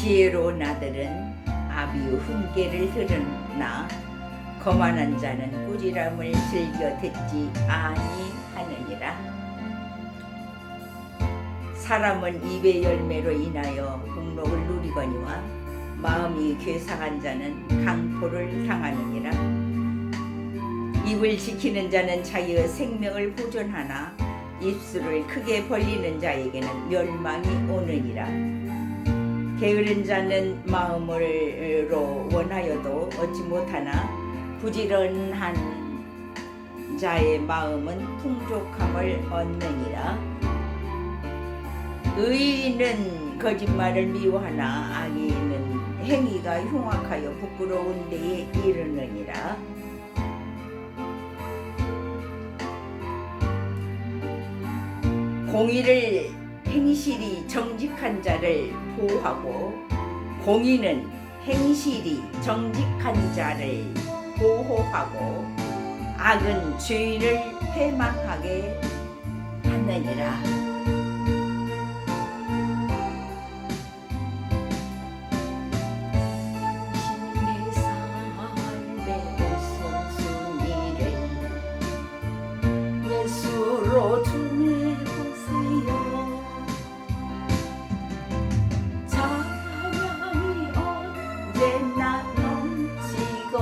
지혜로운 아들은 아비의 훈계를 들으나 거만한 자는 꾸지람을 즐겨 듣지 아니하느니라. 사람은 입의 열매로 인하여 복록을 누리거니와 마음이 괴상한 자는 강포를 당하느니라. 입을 지키는 자는 자기의 생명을 보존하나 입술을 크게 벌리는 자에게는 멸망이 오느니라. 게으른 자는 마음으로 원하여도 얻지 못하나 부지런한 자의 마음은 풍족함을 얻느니라. 의인은 거짓말을 미워하나 악인은 행위가 흉악하여 부끄러운 데에 이르느니라. 공의를 행실이 정직한 자를 보호하고 공의는 행실이 정직한 자를 보호하고 악은 죄인을 패망하게 하느니라. 예수로 전해보세요. 찬양이 언제나 넘치고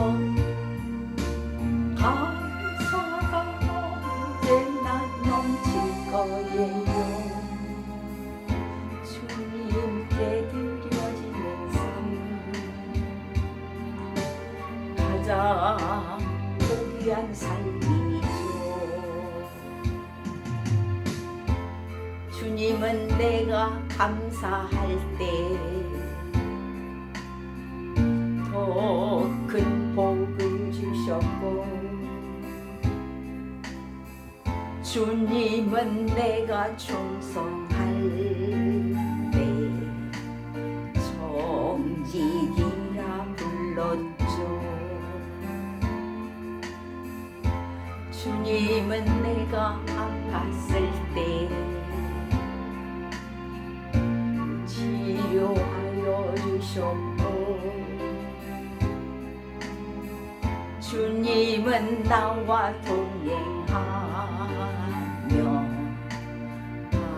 감사가 언제나 넘칠 거예요. 주님께 드려지는 삶 가장 고귀한 삶이죠. 주님은 내가 감사할 때 더 큰 복을 주셨고, 주님은 내가 충성할 때 정직이라 불렀죠. 주님은 내가 아팠을 때 치료하여 주셨고, 주님은 나와 동행하며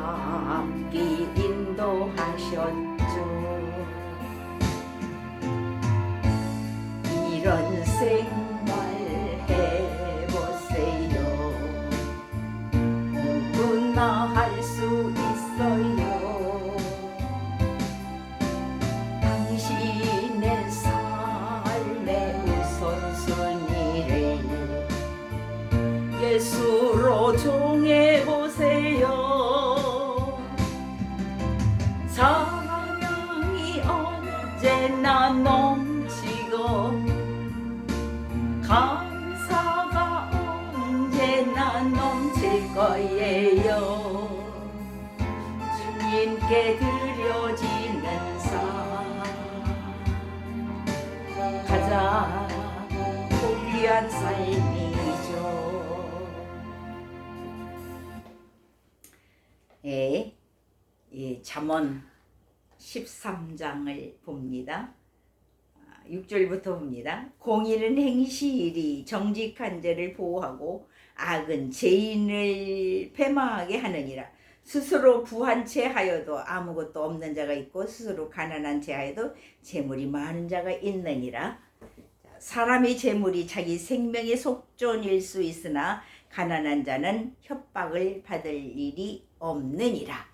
함께 인도하셨죠. 이런 생활 해보세요. 누구나 할 수 있어요. 당신의 삶의 우선순위를 예수로 정해보세요. 사랑이 언제나 넘치고 감사가 언제나 넘칠 거예요. 주님께 드려지는 삶 가장 고귀한 삶이죠. 잠언 13장을 봅니다. 6절부터 봅니다. 공의는 행실이 정직한 자를 보호하고 악은 죄인을 패망하게 하느니라. 스스로 부한 채 하여도 아무것도 없는 자가 있고 스스로 가난한 채 하여도 재물이 많은 자가 있느니라. 사람의 재물이 자기 생명의 속전일 수 있으나 가난한 자는 협박을 받을 일이 없느니라.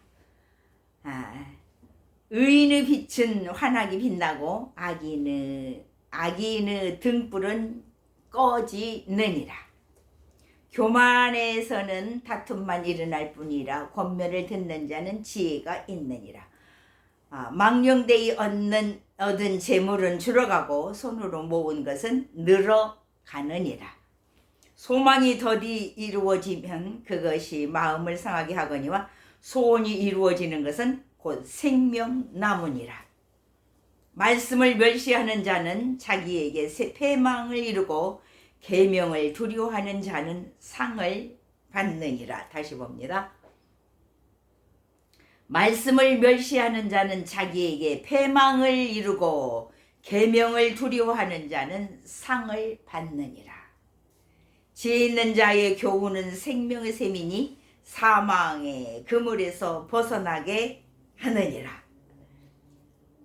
의인의 빛은 환하게 빛나고 악인의 등불은 꺼지느니라. 교만에서는 다툼만 일어날 뿐이라 권면을 듣는 자는 지혜가 있느니라. 망령되이 얻은 재물은 줄어가고 손으로 모은 것은 늘어가느니라. 소망이 더디 이루어지면 그것이 마음을 상하게 하거니와 소원이 이루어지는 것은 곧 생명나무니라. 말씀을 멸시하는 자는 자기에게 패망을 이루고 계명을 두려워하는 자는 상을 받느니라. 다시 봅니다. 말씀을 멸시하는 자는 자기에게 패망을 이루고 계명을 두려워하는 자는 상을 받느니라. 지혜 있는 자의 교훈은 생명의 셈이니 사망의 그물에서 벗어나게 하느니라.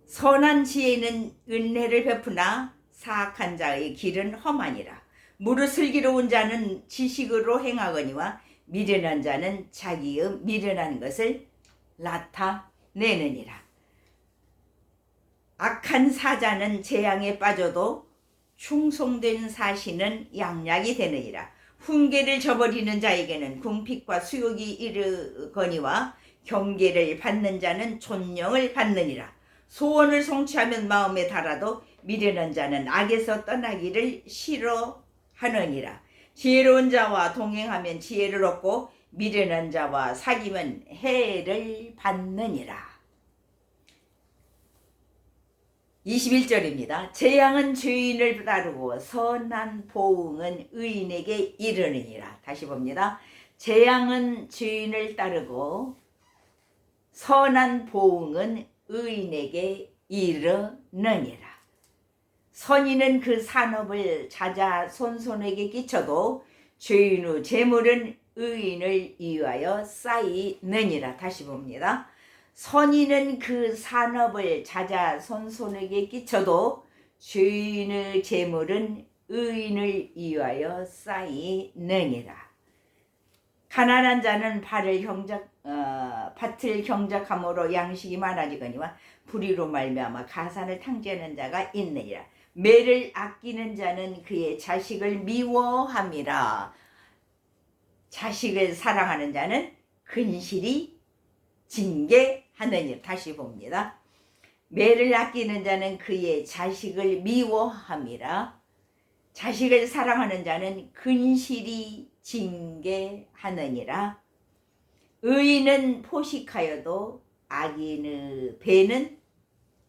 선한 지혜는 은혜를 베푸나 사악한 자의 길은 험하니라. 무릇 슬기로운 자는 지식으로 행하거니와 미련한 자는 자기의 미련한 것을 나타내느니라. 악한 사자는 재앙에 빠져도 충성된 사신은 양약이 되느니라. 훈계를 저버리는 자에게는 궁핍과 수욕이 이르거니와 경계를 받는 자는 존령을 받느니라. 소원을 성취하면 마음에 달아도 미련한 자는 악에서 떠나기를 싫어하느니라. 지혜로운 자와 동행하면 지혜를 얻고 미련한 자와 사귀면 해를 받느니라. 21절입니다. 재앙은 죄인을 따르고 선한 보응은 의인에게 이르느니라. 다시 봅니다. 재앙은 죄인을 따르고 선한 보응은 의인에게 이르느니라. 선인은 그 산업을 자자손손에게 끼쳐도 죄인의 재물은 의인을 위하여 쌓이느니라. 다시 봅니다. 선인은 그 산업을 자자손손에게 끼쳐도 죄인의 재물은 의인을 위하여 쌓이느니라. 가난한 자는 밭을 경작함으로 양식이 많아지거니와 불의로 말미암아 가산을 탕제하는 자가 있느니라. 매를 아끼는 자는 그의 자식을 미워함이라. 자식을 사랑하는 자는 근실이 징계하느니라. 다시 봅니다. 매를 아끼는 자는 그의 자식을 미워함이라. 자식을 사랑하는 자는 근실이 징계하느니라. 의인은 포식하여도 악인의 배는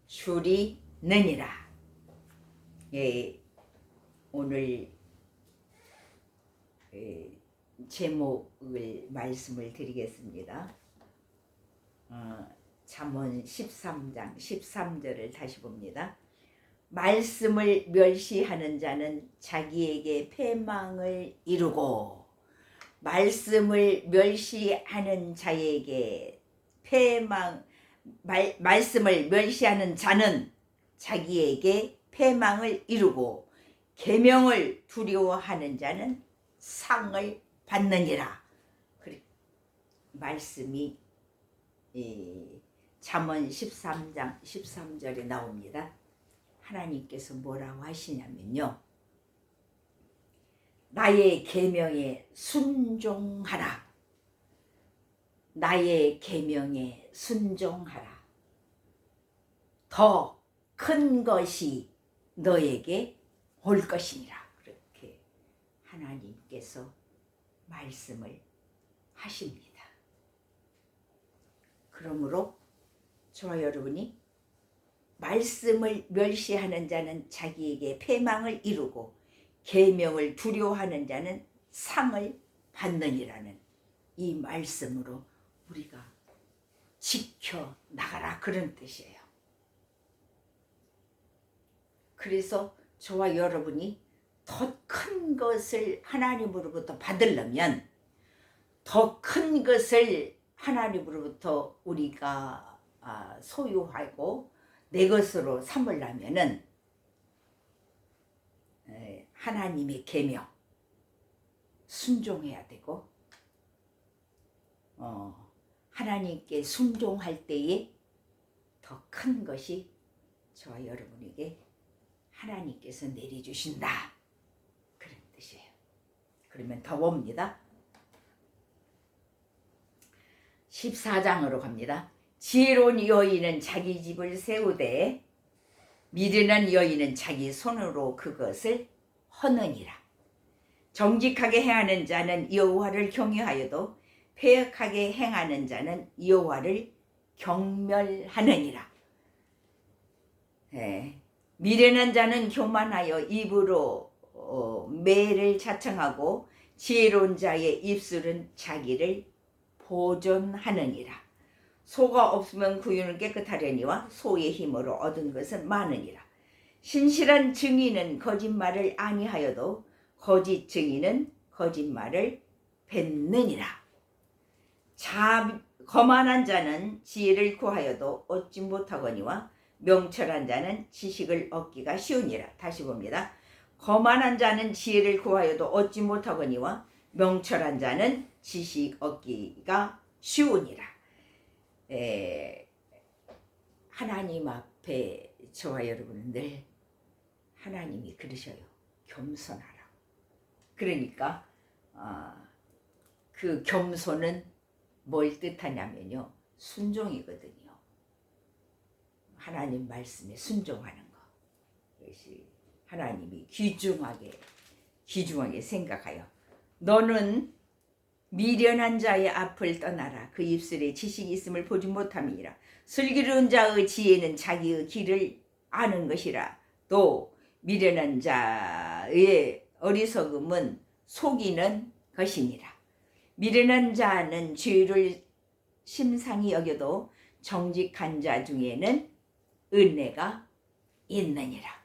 줄이느니라. 예, 오늘 제목을 말씀을 드리겠습니다. 잠언 13장 13절을 다시 봅니다. 말씀을 멸시하는 자는 자기에게 패망을 이루고 말씀을 멸시하는 자에게 말씀을 멸시하는 자는 자기에게 패망을 이루고 계명을 두려워하는 자는 상을 받느니라. 말씀이 잠언 13장 13절에 나옵니다. 하나님께서 뭐라고 하시냐면요. 나의 계명에 순종하라. 나의 계명에 순종하라. 더 큰 것이 너에게 올 것이니라. 그렇게 하나님께서 말씀을 하십니다. 그러므로 저와 여러분이 말씀을 멸시하는 자는 자기에게 패망을 이루고 계명을 두려워하는 자는 상을 받느니라는 이 말씀으로 우리가 지켜나가라, 그런 뜻이에요. 그래서 저와 여러분이 더 큰 것을 하나님으로부터 받으려면, 더 큰 것을 하나님으로부터 우리가 소유하고 내 것으로 삼으려면은 하나님의 계명 순종해야 되고, 하나님께 순종할 때에 더 큰 것이 저와 여러분에게 하나님께서 내려주신다, 그런 뜻이에요. 그러면 더 봅니다. 14장으로 갑니다. 지혜로운 여인은 자기 집을 세우되 미련한 여인은 자기 손으로 그것을 허느니라. 정직하게 행하는 자는 여호와를 경외하여도 패역하게 행하는 자는 여호와를 경멸하느니라. 미련한 자는 교만하여 입으로 매를 자청하고 지혜로운 자의 입술은 자기를 보존하느니라. 소가 없으면 구유는 깨끗하려니와 소의 힘으로 얻은 것은 많으니라. 신실한 증인은 거짓말을 아니하여도 거짓 증인은 거짓말을 뱉느니라. 거만한 자는 지혜를 구하여도 얻지 못하거니와 명철한 자는 지식을 얻기가 쉬우니라. 다시 봅니다. 거만한 자는 지혜를 구하여도 얻지 못하거니와 명철한 자는 지식 얻기가 쉬우니라. 하나님 앞에 저와 여러분은 늘 하나님이 그러셔요. 겸손하라고. 그러니까 그 겸손은 뭘 뜻하냐면요. 순종이거든요. 하나님 말씀에 순종하는 거. 그것이 하나님이 귀중하게 생각하여 너는 미련한 자의 앞을 떠나라. 그 입술에 지식이 있음을 보지 못함이니라. 슬기로운 자의 지혜는 자기의 길을 아는 것이라. 또 미련한 자의 어리석음은 속이는 것이니라. 미련한 자는 죄를 심상히 여겨도 정직한 자 중에는 은혜가 있느니라.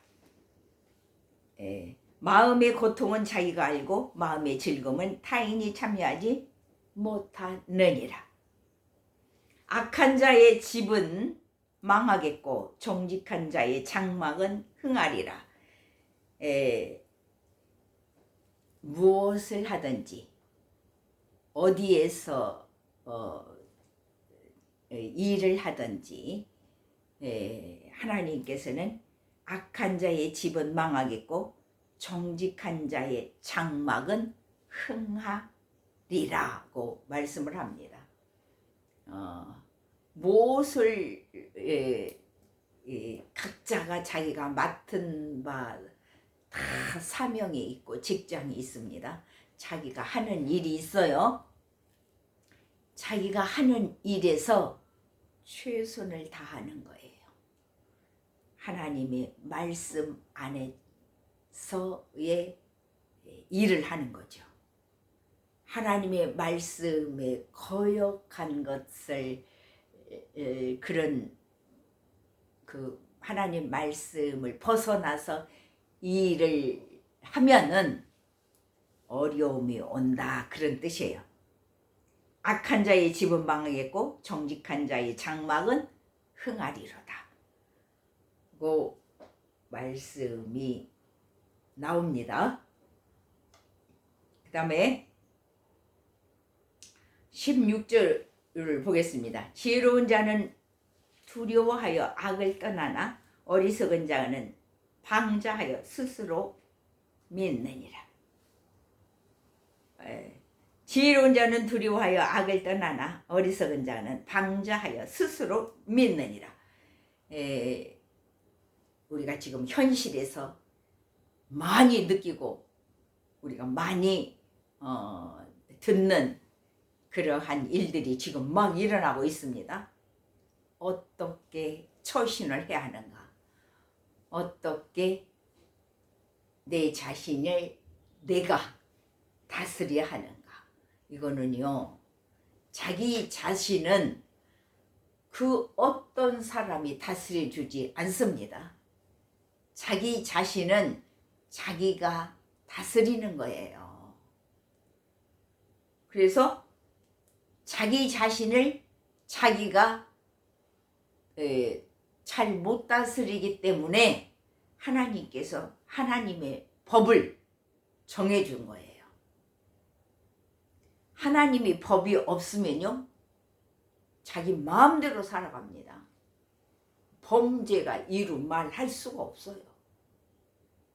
마음의 고통은 자기가 알고 마음의 즐거움은 타인이 참여하지 못하느니라. 악한 자의 집은 망하겠고 정직한 자의 장막은 흥하리라. 무엇을 하든지 어디에서 일을 하든지 하나님께서는 악한 자의 집은 망하겠고 정직한 자의 장막은 흥하리라고 말씀을 합니다. 무엇을 각자가 자기가 맡은 바 다 사명이 있고 직장이 있습니다. 자기가 하는 일이 있어요. 자기가 하는 일에서 최선을 다하는 거예요. 하나님의 말씀 안에서의 일을 하는 거죠. 하나님의 말씀에 거역한 것을 그런 그 하나님 말씀을 벗어나서 일을 하면은 어려움이 온다 그런 뜻이에요. 악한 자의 집은 망하겠고 정직한 자의 장막은 흥하리로다. 그 말씀이 나옵니다. 그 다음에 16절을 보겠습니다. 지혜로운 자는 두려워하여 악을 떠나나 어리석은 자는 방자하여 스스로 믿느니라. 지혜로운 자는 두려워하여 악을 떠나나 어리석은 자는 방자하여 스스로 믿느니라. 우리가 지금 현실에서 많이 느끼고 우리가 많이 듣는 그러한 일들이 지금 막 일어나고 있습니다. 어떻게 처신을 해야 하는가? 어떻게 내 자신을 내가 다스려야 하는가? 이거는요, 자기 자신은 그 어떤 사람이 다스려 주지 않습니다. 자기 자신은 자기가 다스리는 거예요. 그래서 자기 자신을 자기가 잘 못 다스리기 때문에 하나님께서 하나님의 법을 정해준 거예요. 하나님이 법이 없으면요, 자기 마음대로 살아갑니다. 범죄가 이루 말할 수가 없어요.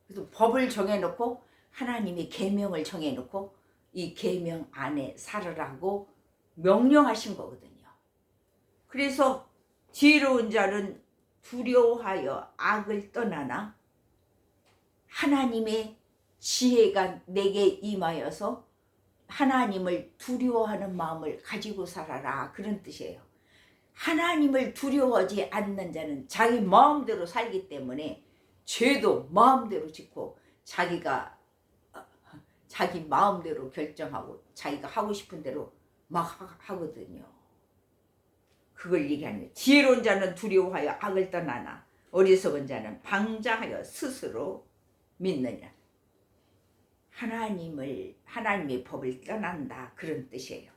그래서 법을 정해놓고 하나님이 계명을 정해놓고 이 계명 안에 살으라고 명령하신 거거든요. 그래서 지혜로운 자는 두려워하여 악을 떠나나 하나님의 지혜가 내게 임하여서 하나님을 두려워하는 마음을 가지고 살아라, 그런 뜻이에요. 하나님을 두려워하지 않는 자는 자기 마음대로 살기 때문에 죄도 마음대로 짓고 자기가 자기 마음대로 결정하고 자기가 하고 싶은 대로 막 하거든요. 그걸 얘기하는 거예요. 지혜로운 자는 두려워하여 악을 떠나나 어리석은 자는 방자하여 스스로 믿느냐. 하나님의 법을 떠난다, 그런 뜻이에요.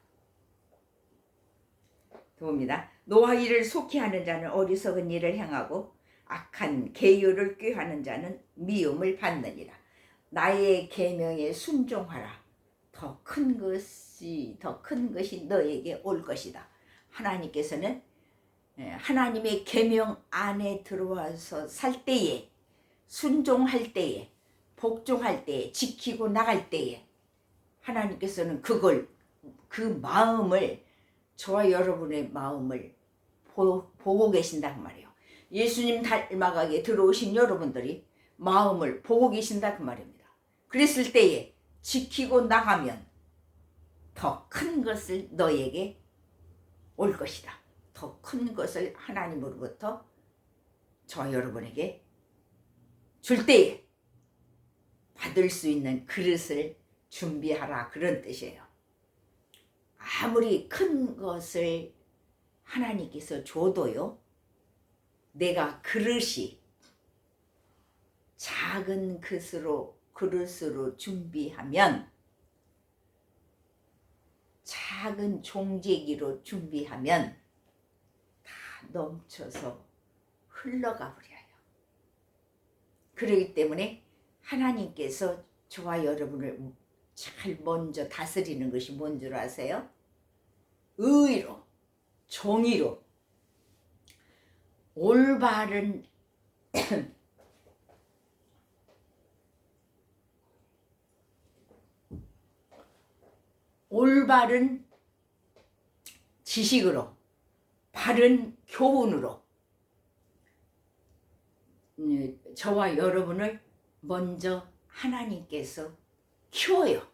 봅니다. 노와 일을 속히 하는 자는 어리석은 일을 행하고 악한 계율을 꾀하는 자는 미움을 받느니라. 나의 계명에 순종하라. 더 큰 것이 너에게 올 것이다. 하나님께서는 하나님의 계명 안에 들어와서 살 때에, 순종할 때에, 복종할 때에, 지키고 나갈 때에 하나님께서는 그 마음을, 저와 여러분의 마음을 보고 계신다 그 말이에요. 예수님 닮아가게 들어오신 여러분들이 마음을 보고 계신다 그 말입니다. 그랬을 때에 지키고 나가면 더 큰 것을 너에게 올 것이다. 더 큰 것을 하나님으로부터 저 여러분에게 줄 때에 받을 수 있는 그릇을 준비하라, 그런 뜻이에요. 아무리 큰 것을 하나님께서 줘도요, 내가 그릇이 작은 그릇으로 준비하면, 작은 종재기로 준비하면 다 넘쳐서 흘러가 버려요. 그렇기 때문에 하나님께서 저와 여러분을 잘 먼저 다스리는 것이 뭔 줄 아세요? 의로, 정의로, 올바른 올바른 지식으로, 바른 교훈으로 저와 여러분을 먼저 하나님께서 키워요.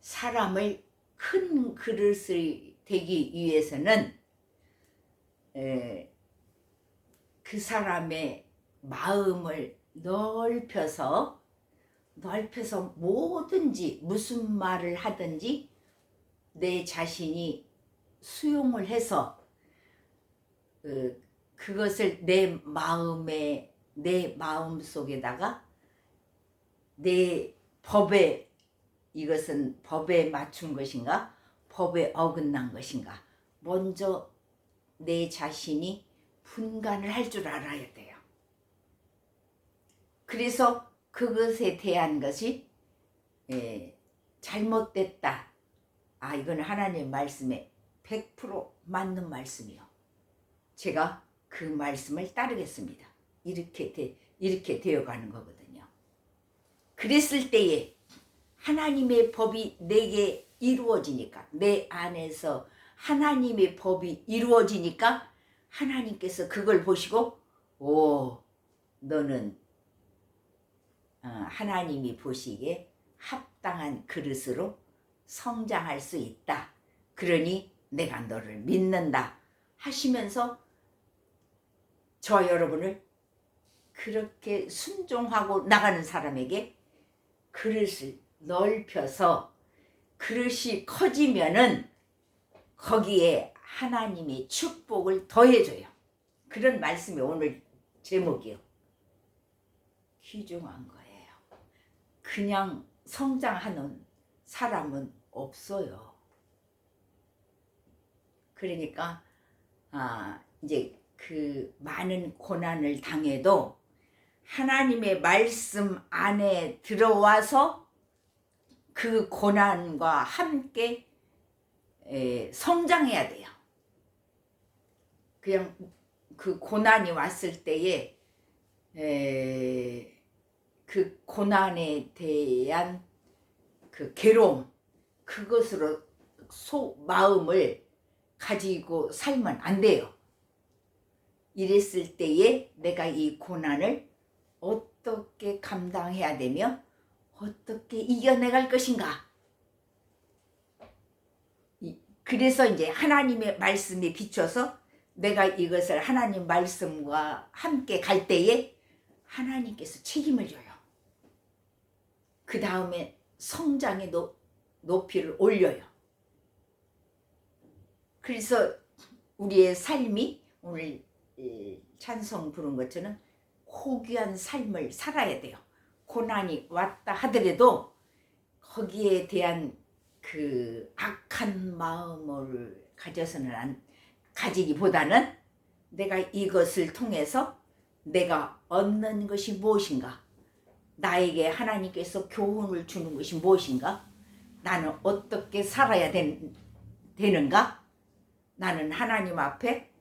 사람을 큰 그릇이 되기 위해서는 그 사람의 마음을 넓혀서 뭐든지, 무슨 말을 하든지 내 자신이 수용을 해서 그것을 내 마음 속에다가 내 법에, 이것은 법에 맞춘 것인가, 법에 어긋난 것인가, 먼저 내 자신이 분간을 할 줄 알아야 돼요. 그래서 그것에 대한 것이 잘못됐다, 이거는 하나님의 말씀에 100% 맞는 말씀이요, 제가 그 말씀을 따르겠습니다, 이렇게 되어가는 거거든요. 그랬을 때에 하나님의 법이 내게 이루어지니까, 내 안에서 하나님의 법이 이루어지니까 하나님께서 그걸 보시고, 너는 하나님이 보시기에 합당한 그릇으로 성장할 수 있다. 그러니 내가 너를 믿는다 하시면서 저와 여러분을 그렇게 순종하고 나가는 사람에게 그릇을 넓혀서, 그릇이 커지면은 거기에 하나님이 축복을 더해줘요. 그런 말씀이 오늘 제목이요. 귀중한 거예요. 그냥 성장하는 사람은 없어요. 그러니까 이제 그 많은 고난을 당해도 하나님의 말씀 안에 들어와서 그 고난과 함께 성장해야 돼요. 그냥 그 고난이 왔을 때에 그 고난에 대한 그 괴로움, 그것으로 마음을 가지고 살면 안 돼요. 이랬을 때에 내가 이 고난을 어떻게 감당해야 되며 어떻게 이겨내갈 것인가. 그래서 이제 하나님의 말씀에 비춰서 내가 이것을 하나님 말씀과 함께 갈 때에 하나님께서 책임을 져요. 그 다음에 성장의 높이를 올려요. 그래서 우리의 삶이 오늘 찬송 부른 것처럼 호귀한 삶을 살아야 돼요. 고난이 왔다 하더라도 거기에 대한 그 악한 마음을 가지기보다는 내가 이것을 통해서 내가 얻는 것이 무엇인가, 나에게 하나님께서 교훈을 주는 것이 무엇인가, 나는 어떻게 살아야 되는가, 나는 하나님 앞에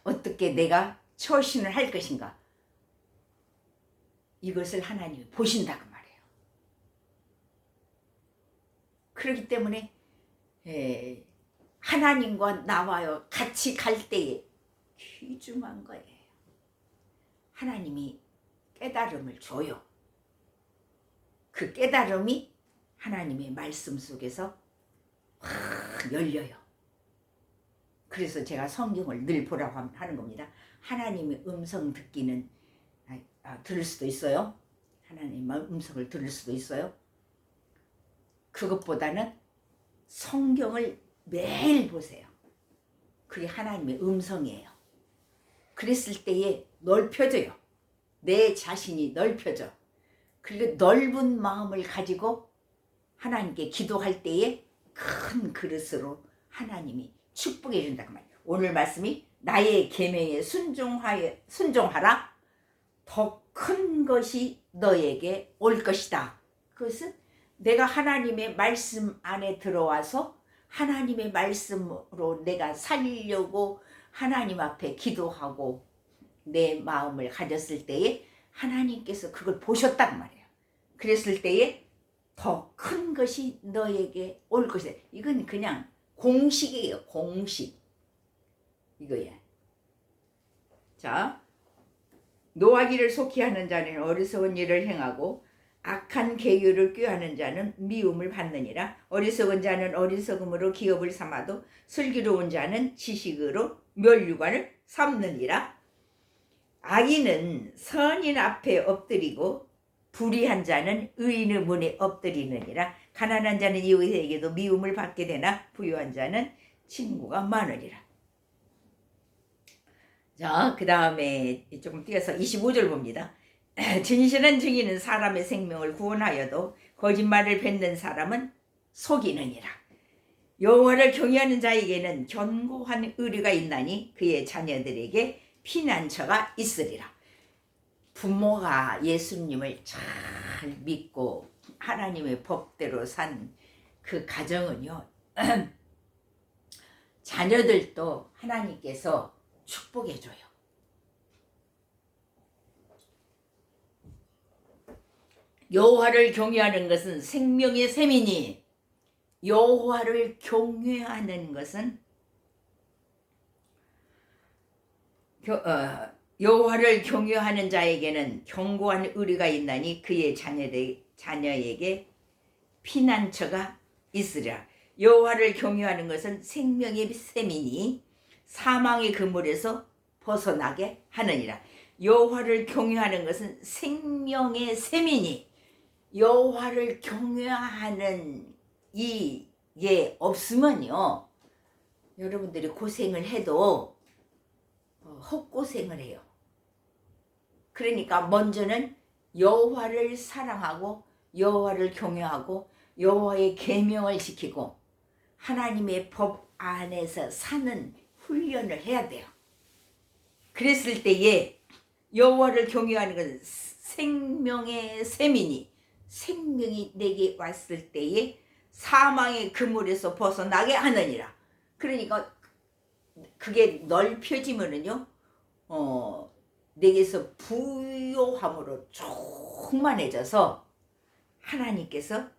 어떻게 내가 처신을 할 것인가, 이것을 하나님이 보신다 그 말이에요. 그렇기 때문에 하나님과 나와요 같이 갈 때에 귀중한 거예요. 하나님이 깨달음을 줘요. 그 깨달음이 하나님의 말씀 속에서 확 열려요. 그래서 제가 성경을 늘 보라고 하는 겁니다. 하나님의 음성 듣기는 들을 수도 있어요. 하나님의 음성을 들을 수도 있어요. 그것보다는 성경을 매일 보세요. 그게 하나님의 음성이에요. 그랬을 때에 넓혀져요. 내 자신이 넓혀져. 그리고 넓은 마음을 가지고 하나님께 기도할 때에 큰 그릇으로 하나님이 축복해 준다고 말이에요. 오늘 말씀이 나의 계명에 순종하라. 더 큰 것이 너에게 올 것이다. 그것은 내가 하나님의 말씀 안에 들어와서 하나님의 말씀으로 내가 살려고 하나님 앞에 기도하고 내 마음을 가졌을 때에 하나님께서 그걸 보셨단 말이에요. 그랬을 때에 더 큰 것이 너에게 올 것이다. 이건 그냥 공식이에요. 공식. 이거야. 자, 노하기를 속히 하는 자는 어리석은 일을 행하고 악한 계율을 꾀하는 자는 미움을 받느니라. 어리석은 자는 어리석음으로 기업을 삼아도 슬기로운 자는 지식으로 멸류관을 삼느니라. 악인은 선인 앞에 엎드리고 불의한 자는 의인의 문에 엎드리느니라. 가난한 자는 이웃에게도 미움을 받게 되나 부유한 자는 친구가 많으리라. 자, 그 다음에 조금 뛰어서 25절 봅니다. 진실한 증인은 사람의 생명을 구원하여도 거짓말을 뱉는 사람은 속이느니라. 여호와를 경외하는 자에게는 견고한 의리가 있나니 그의 자녀들에게 피난처가 있으리라. 부모가 예수님을 잘 믿고 하나님의 법대로 산 그 가정은요, 자녀들도 하나님께서 축복해줘요. 여호와를 경외하는 것은 생명의 셈이니, 여호와를 경외하는 것은 여호와를 경외하는 자에게는 견고한 의리가 있나니 그의 자녀에게 피난처가 있으리라. 여호와를 경외하는 것은 생명의 셈이니 사망의 그물에서 벗어나게 하느니라. 여호와를 경외하는 것은 생명의 셈이니 여호와를 경외하는 이게 없으면요, 여러분들이 고생을 해도 헛고생을 해요. 그러니까 먼저는 여호와를 사랑하고 여호와를 경외하고 여호와의 계명을 지키고 하나님의 법 안에서 사는 훈련을 해야 돼요. 그랬을 때에 여호와를 경외하는 것은 생명의 셈이니 생명이 내게 왔을 때에 사망의 그물에서 벗어나게 하느니라. 그러니까 그게 넓혀지면은요, 내게서 부요함으로 충만해져서 하나님께서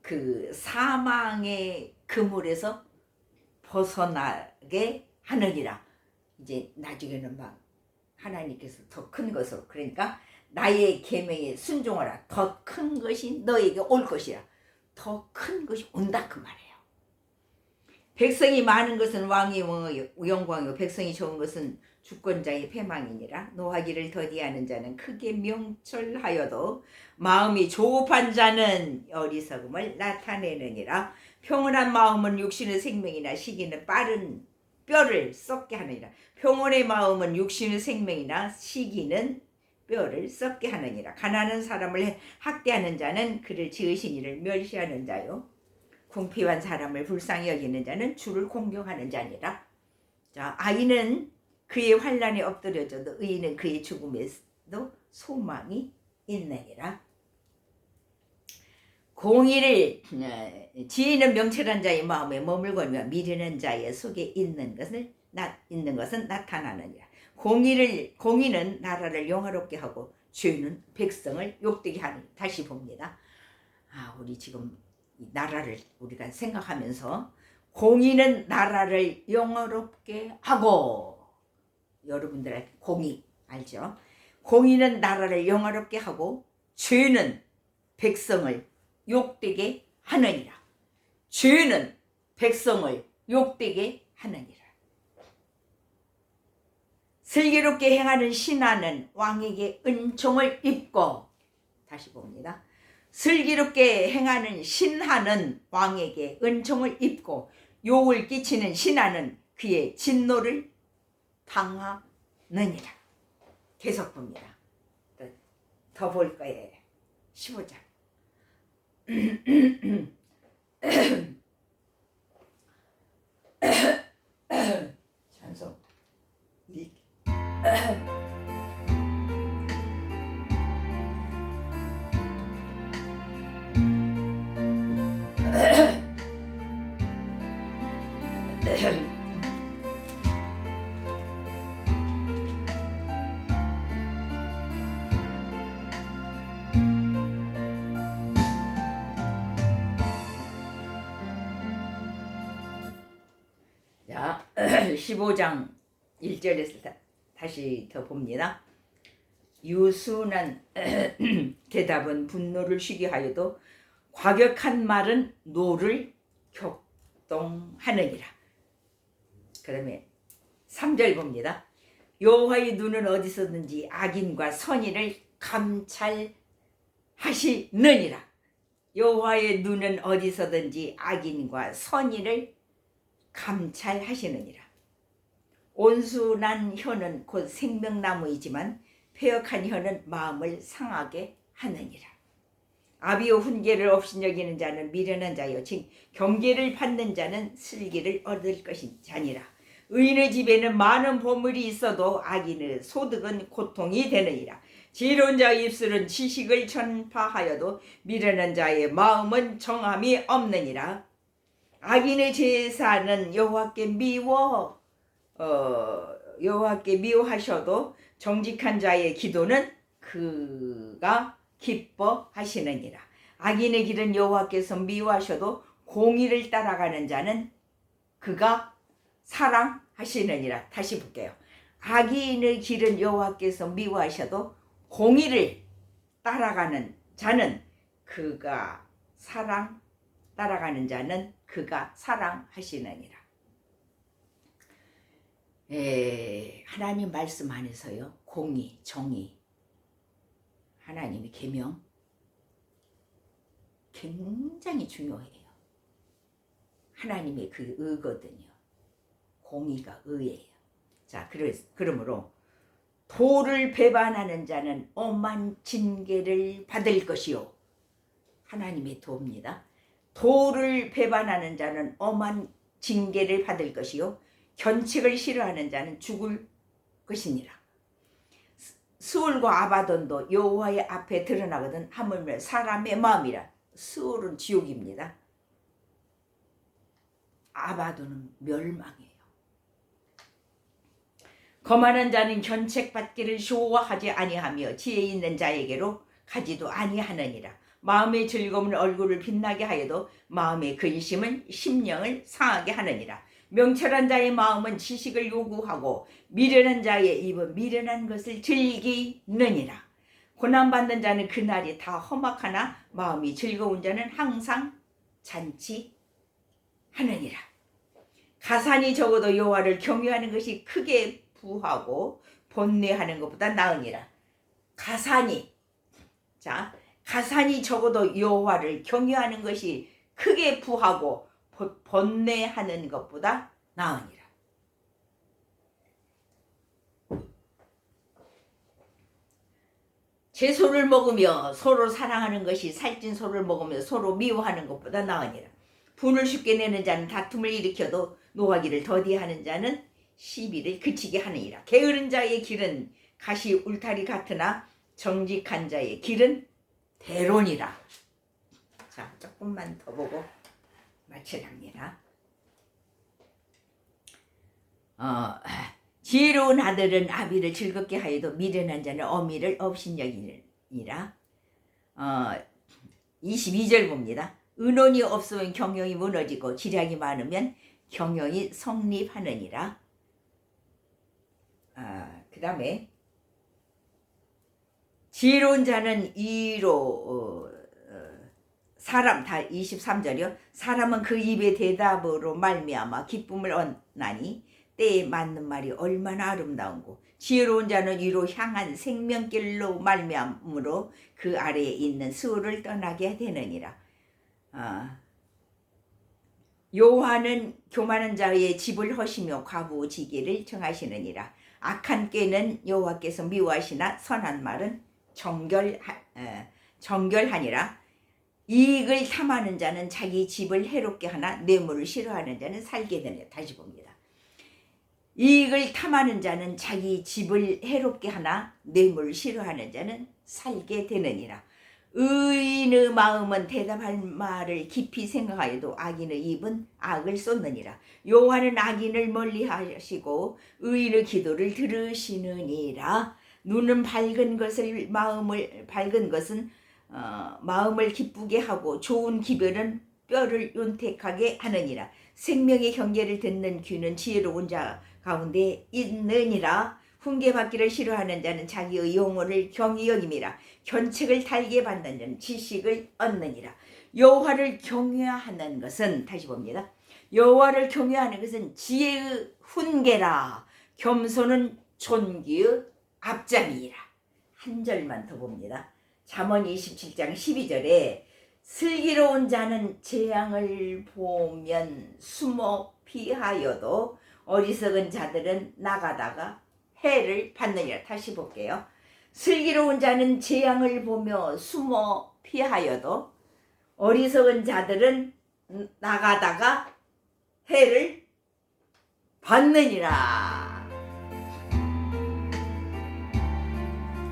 그 사망의 그물에서 벗어나게 하느니라. 이제 나중에는 막 하나님께서 더 큰 것으로, 그러니까 나의 계명에 순종하라. 더 큰 것이 너에게 올 것이라. 더 큰 것이 온다 그 말이에요. 백성이 많은 것은 왕의 영광이요 백성이 적은 것은 주권자의 패망이니라. 노하기를 더디하는 자는 크게 명철하여도 마음이 조급한 자는 어리석음을 나타내느니라. 평온한 마음은 육신의 생명이나 시기는 빠른 뼈를 썩게 하느니라. 평온의 마음은 육신의 생명이나 시기는 뼈를 썩게 하느니라. 가난한 사람을 학대하는 자는 그를 지으신 이를 멸시하는 자요, 궁핍한 사람을 불쌍히 여기는 자는 주를 공경하는 자니라. 자, 아이는 그의 환난에 엎드려져도 의인은 그의 죽음에도 소망이 있느니라. 공의를 지혜는 명철한 자의 마음에 머물거며 미련한 자의 속에 있는 것은 나타나느니라. 공의는 나라를 영화롭게 하고 죄는 백성을 욕되게 하는. 다시 봅니다. 우리 지금 나라를 우리가 생각하면서 공의는 나라를 영화롭게 하고, 여러분들 공의 알죠? 공의는 나라를 영화롭게 하고 죄는 백성을 욕되게 하느니라. 죄는 백성을 욕되게 하느니라. 슬기롭게 행하는 신하는 왕에게 은총을 입고, 다시 봅니다. 슬기롭게 행하는 신하는 왕에게 은총을 입고 욕을 끼치는 신하는 그의 진노를 당하느니라. 계속 봅니다. 더 볼 거예요. 15장. 찬송. 자, 15장 1절에서 다시 더 봅니다. 유순한 대답은 분노를 쉬게 하여도 과격한 말은 노를 격동하느니라. 그러면 3절 봅니다. 여호와의 눈은 어디서든지 악인과 선인을 감찰하시느니라. 여호와의 눈은 어디서든지 악인과 선인을 감찰하시느니라. 온순한 혀는 곧 생명나무이지만 패역한 혀는 마음을 상하게 하느니라. 아비요 훈계를 업신여기는 자는 미련한 자요 경계를 받는 자는 슬기를 얻을 것인 자니라. 의인의 집에는 많은 보물이 있어도 악인의 소득은 고통이 되느니라. 지혜로운 자의 입술은 지식을 전파하여도 미련한 자의 마음은 정함이 없느니라. 악인의 제사는 여호와께 미워하셔도 정직한 자의 기도는 그가 기뻐하시느니라. 악인의 길은 여호와께서 미워하셔도 공의를 따라가는 자는 그가 사랑하시느니라. 다시 볼게요. 악인의 길은 여호와께서 미워하셔도 공의를 따라가는 자는 그가 따라가는 자는 그가 사랑하시느니라. 하나님 말씀 안에서요, 공의, 정의, 하나님의 계명 굉장히 중요해요. 하나님의 그 의거든요. 공의가 의예요. 자, 그러므로 도를 배반하는 자는 엄한 징계를 받을 것이요. 하나님의 도입니다. 도를 배반하는 자는 엄한 징계를 받을 것이요. 견책을 싫어하는 자는 죽을 것이니라. 스올과 아바돈도 여호와의 앞에 드러나거든 하물며 사람의 마음이라. 스올은 지옥입니다. 아바돈은 멸망이에요. 거만한 자는 견책받기를 좋아하지 아니하며 지혜 있는 자에게로 가지도 아니하느니라. 마음의 즐거움은 얼굴을 빛나게 하여도 마음의 근심은 심령을 상하게 하느니라. 명철한 자의 마음은 지식을 요구하고 미련한 자의 입은 미련한 것을 즐기느니라. 고난받는 자는 그날이 다 험악하나 마음이 즐거운 자는 항상 잔치하느니라. 가산이 적어도 여호와를 경외하는 것이 크게 부하고 번뇌하는 것보다 나으니라. 가산이, 자, 가산이 적어도 여호와를 경외하는 것이 크게 부하고 번뇌하는 것보다 나으니라. 채소를 먹으며 서로 사랑하는 것이 살찐 소를 먹으며 서로 미워하는 것보다 나으니라. 분을 쉽게 내는 자는 다툼을 일으켜도 노하기를 더디하는 자는 시비를 그치게 하느니라. 게으른 자의 길은 가시 울타리 같으나 정직한 자의 길은 대론이라. 자, 조금만 더 보고 마치랍니다. 지혜로운 아들은 아비를 즐겁게 하여도 미련한 자는 어미를 업신여기니라. 22절 봅니다. 은혼이 없으면 경영이 무너지고 지략이 많으면 경영이 성립하느니라. 그 다음에 지혜로운 자는 이로 사람, 다 23절이요. 사람은 그 입의 대답으로 말미암아 기쁨을 얻나니 때에 맞는 말이 얼마나 아름다운고, 지혜로운 자는 위로 향한 생명길로 말미암으로 그 아래에 있는 수호를 떠나게 되느니라. 여호와는 교만한 자의 집을 허시며 과부지기를 정하시느니라. 악한 꾀는 여호와께서 미워하시나 선한 말은 정결하니라. 이익을 탐하는 자는 자기 집을 해롭게 하나 뇌물을 싫어하는 자는 살게 되느니라. 다시 봅니다. 이익을 탐하는 자는 자기 집을 해롭게 하나 뇌물을 싫어하는 자는 살게 되느니라. 의인의 마음은 대답할 말을 깊이 생각하여도 악인의 입은 악을 쏟느니라. 여호와는 악인을 멀리하시고 의인의 기도를 들으시느니라. 눈은 밝은 것은 마음을 기쁘게 하고 좋은 기별은 뼈를 윤택하게 하느니라. 생명의 경계를 듣는 귀는 지혜로운 자 가운데 있느니라. 훈계받기를 싫어하는 자는 자기의 영혼을 경히 여김이라. 견책을 달게 받는 자는 지식을 얻느니라. 여호와를 경외하는 것은, 다시 봅니다. 여호와를 경외하는 것은 지혜의 훈계라. 겸손은 존귀의 앞장이라. 한 절만 더 봅니다. 잠언 27장 12절에 슬기로운 자는 재앙을 보면 숨어 피하여도 어리석은 자들은 나가다가 해를 받느니라. 다시 볼게요. 슬기로운 자는 재앙을 보며 숨어 피하여도 어리석은 자들은 나가다가 해를 받느니라.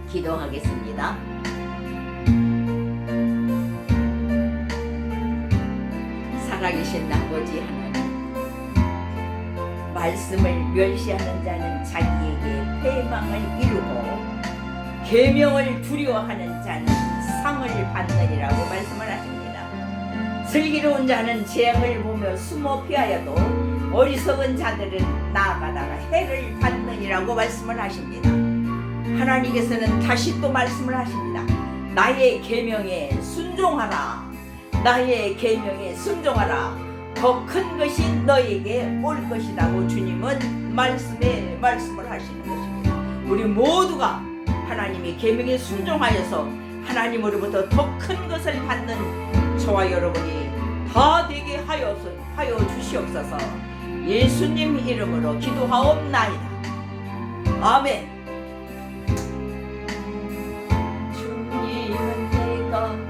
기도하겠습니다. 살아계신 아버지 하나님, 말씀을 멸시하는 자는 자기에게 패망을 이루고 계명을 두려워하는 자는 상을 받느니라고 말씀을 하십니다. 슬기로운 자는 재앙을 보며 숨어 피하여도 어리석은 자들은 나아가다가 해를 받느니라고 말씀을 하십니다. 하나님께서는 다시 또 말씀을 하십니다. 나의 계명에 순종하라. 나의 계명에 순종하라. 더 큰 것이 너에게 올 것이라고 주님은 말씀을 하시는 것입니다. 우리 모두가 하나님의 계명에 순종하여서 하나님으로부터 더 큰 것을 받는 저와 여러분이 다 되게 하여 주시옵소서. 예수님 이름으로 기도하옵나이다. 아멘. 주님은 내가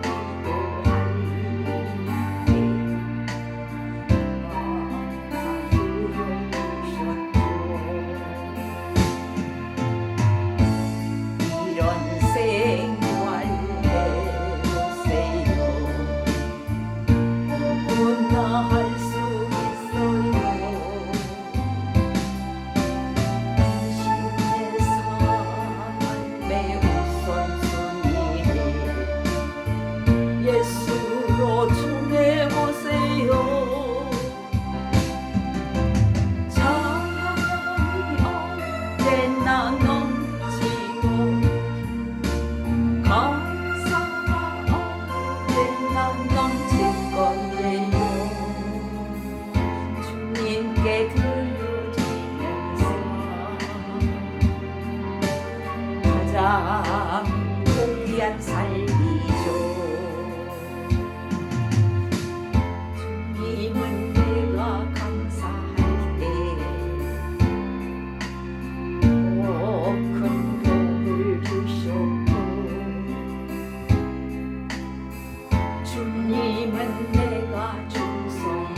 주님은 내가 충성할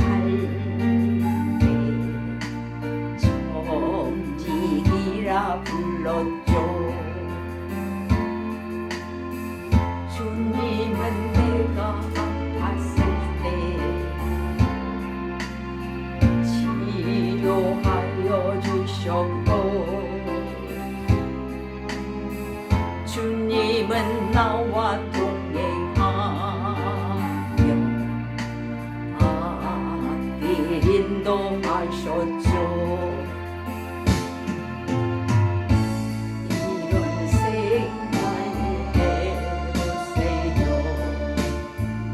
때 정직이라 불렀죠. 주님은 내가 아팠을 때 치료하여 주셨고, 주님은 나와 동행하여 앞길 인도하셨죠. 이런 생각 해보세요.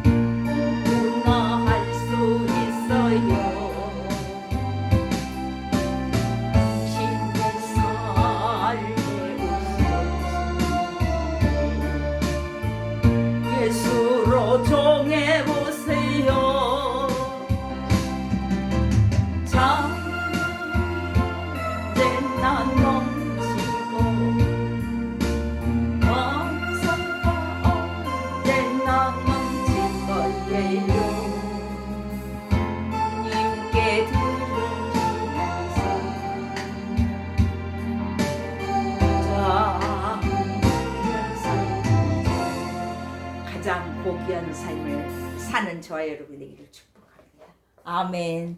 누구나 할 수 있어요. 당신의 삶의 웃음소리 예수로 정해보세요. 잠든 난 넘치고 환상과 언제 난 넘칠 거예요. 님께 드리면서 가장 복귀한 삶을 사는 저와 여러분 되기를 축복합니다. 아멘.